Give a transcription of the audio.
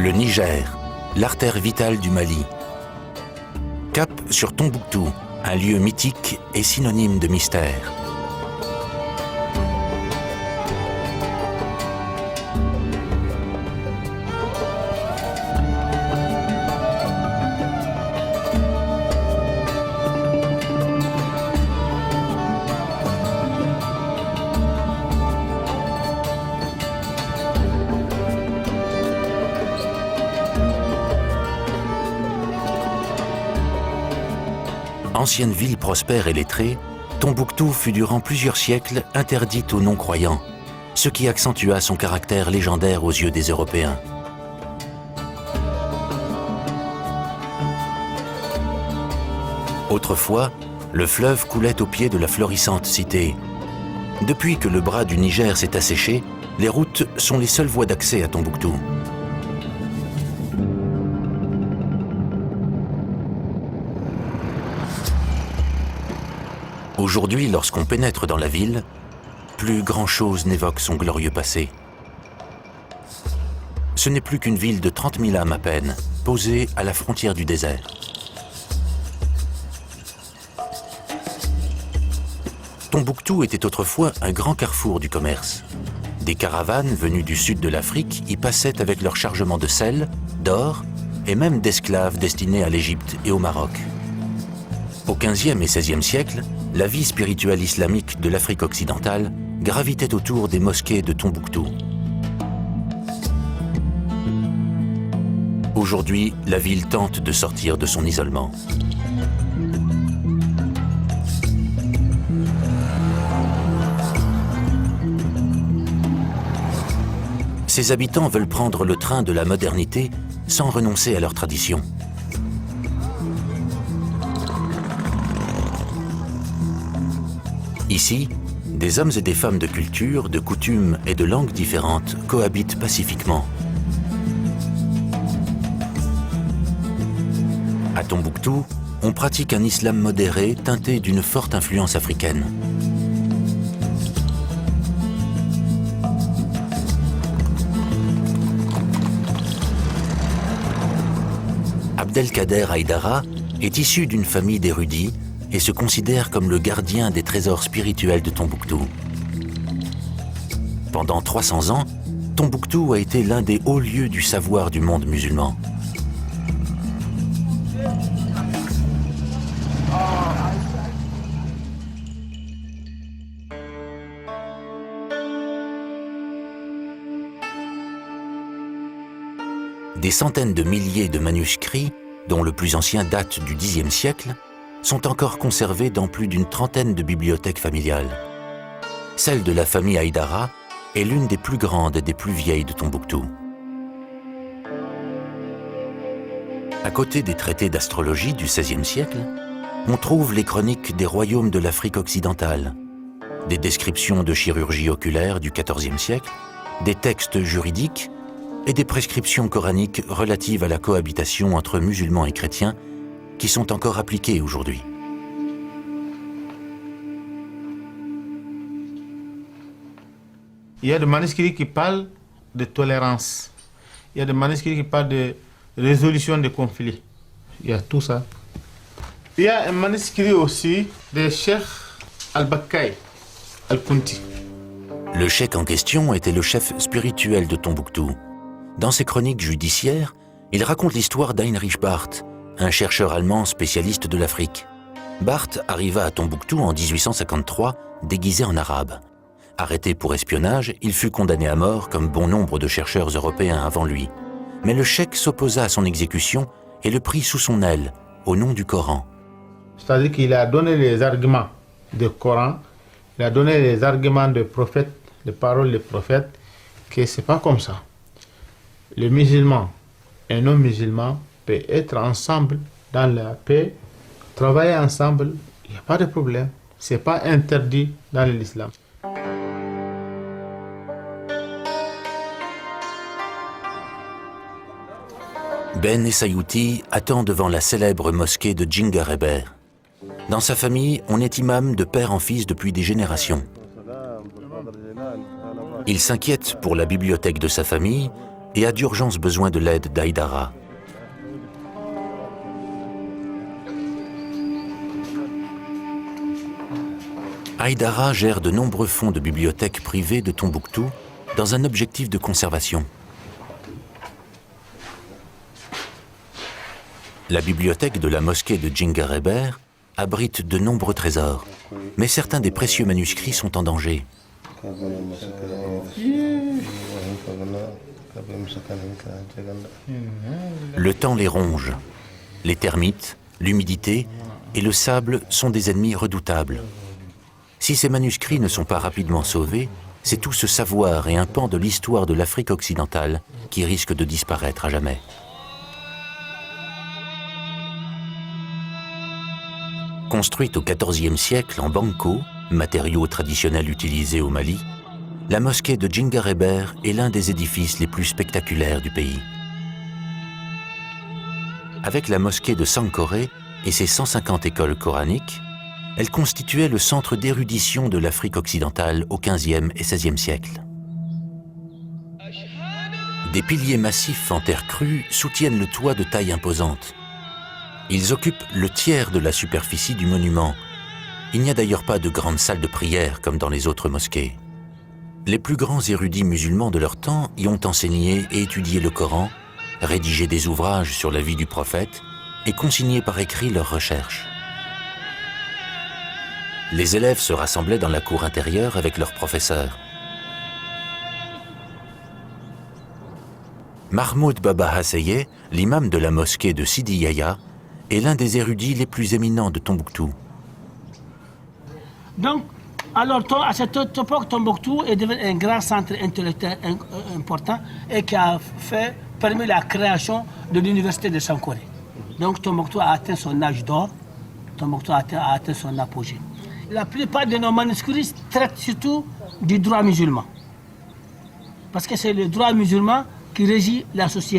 Le Niger, l'artère vitale du Mali. Cap sur Tombouctou, un lieu mythique et synonyme de mystère. Ancienne ville prospère et lettrée, Tombouctou fut durant plusieurs siècles interdite aux non-croyants, ce qui accentua son caractère légendaire aux yeux des Européens. Autrefois, le fleuve coulait au pied de la florissante cité. Depuis que le bras du Niger s'est asséché, les routes sont les seules voies d'accès à Tombouctou. Aujourd'hui, lorsqu'on pénètre dans la ville, plus grand-chose n'évoque son glorieux passé. Ce n'est plus qu'une ville de 30 000 âmes à peine, posée à la frontière du désert. Tombouctou était autrefois un grand carrefour du commerce. Des caravanes venues du sud de l'Afrique y passaient avec leur chargement de sel, d'or et même d'esclaves destinés à l'Égypte et au Maroc. Au XVe et XVIe siècle, la vie spirituelle islamique de l'Afrique occidentale gravitait autour des mosquées de Tombouctou. Aujourd'hui, la ville tente de sortir de son isolement. Ses habitants veulent prendre le train de la modernité sans renoncer à leurs traditions. Ici, des hommes et des femmes de culture, de coutumes et de langues différentes cohabitent pacifiquement. À Tombouctou, on pratique un islam modéré teinté d'une forte influence africaine. Abdelkader Haïdara est issu d'une famille d'érudits et se considère comme le gardien des trésors spirituels de Tombouctou. Pendant 300 ans, Tombouctou a été l'un des hauts lieux du savoir du monde musulman. Des centaines de milliers de manuscrits, dont le plus ancien date du Xe siècle, sont encore conservés dans plus d'une trentaine de bibliothèques familiales. Celle de la famille Haïdara est l'une des plus grandes et des plus vieilles de Tombouctou. À côté des traités d'astrologie du XVIe siècle, on trouve les chroniques des royaumes de l'Afrique occidentale, des descriptions de chirurgie oculaire du XIVe siècle, des textes juridiques et des prescriptions coraniques relatives à la cohabitation entre musulmans et chrétiens qui sont encore appliquées aujourd'hui. Il y a des manuscrits qui parlent de tolérance. Il y a des manuscrits qui parlent de résolution des conflits. Il y a tout ça. Il y a un manuscrit aussi de Cheikh Al-Bakkaï Al-Kunti. Le cheikh en question était le chef spirituel de Tombouctou. Dans ses chroniques judiciaires, il raconte l'histoire d'Heinrich Barth, un chercheur allemand spécialiste de l'Afrique. Barth arriva à Tombouctou en 1853, déguisé en arabe. Arrêté pour espionnage, il fut condamné à mort comme bon nombre de chercheurs européens avant lui. Mais le cheikh s'opposa à son exécution et le prit sous son aile, au nom du Coran. C'est-à-dire qu'il a donné les arguments du Coran, il a donné les arguments des prophètes, les paroles des prophètes, que c'est pas comme ça. Les musulmans et non-musulmans peuvent être ensemble dans la paix, travailler ensemble, il n'y a pas de problème. Ce n'est pas interdit dans l'islam. Ben Essayouti attend devant la célèbre mosquée de Djingareber. Dans sa famille, on est imam de père en fils depuis des générations. Il s'inquiète pour la bibliothèque de sa famille, et a d'urgence besoin de l'aide d'Haïdara. Haïdara gère de nombreux fonds de bibliothèques privées de Tombouctou dans un objectif de conservation. La bibliothèque de la mosquée de Djingareber abrite de nombreux trésors, mais certains des précieux manuscrits sont en danger. Le temps les ronge. Les termites, l'humidité et le sable sont des ennemis redoutables. Si ces manuscrits ne sont pas rapidement sauvés, c'est tout ce savoir et un pan de l'histoire de l'Afrique occidentale qui risque de disparaître à jamais. Construite au XIVe siècle en banco, matériau traditionnel utilisé au Mali, la mosquée de Djingareber est l'un des édifices les plus spectaculaires du pays. Avec la mosquée de Sankoré et ses 150 écoles coraniques, elle constituait le centre d'érudition de l'Afrique occidentale au XVe et XVIe siècle. Des piliers massifs en terre crue soutiennent le toit de taille imposante. Ils occupent le tiers de la superficie du monument. Il n'y a d'ailleurs pas de grande salle de prière comme dans les autres mosquées. Les plus grands érudits musulmans de leur temps y ont enseigné et étudié le Coran, rédigé des ouvrages sur la vie du prophète et consigné par écrit leurs recherches. Les élèves se rassemblaient dans la cour intérieure avec leurs professeurs. Mahmoud Baba Hasseye, l'imam de la mosquée de Sidi Yahya, est l'un des érudits les plus éminents de Tombouctou. Donc, alors, à cette époque, Tombouctou est devenu un grand centre intellectuel important et qui a permis la création de l'université de Sankoré. Donc, Tombouctou a atteint son âge d'or, Tombouctou a atteint son apogée. La plupart de nos manuscrits traitent surtout du droit musulman. Parce que c'est le droit musulman qui régit la société.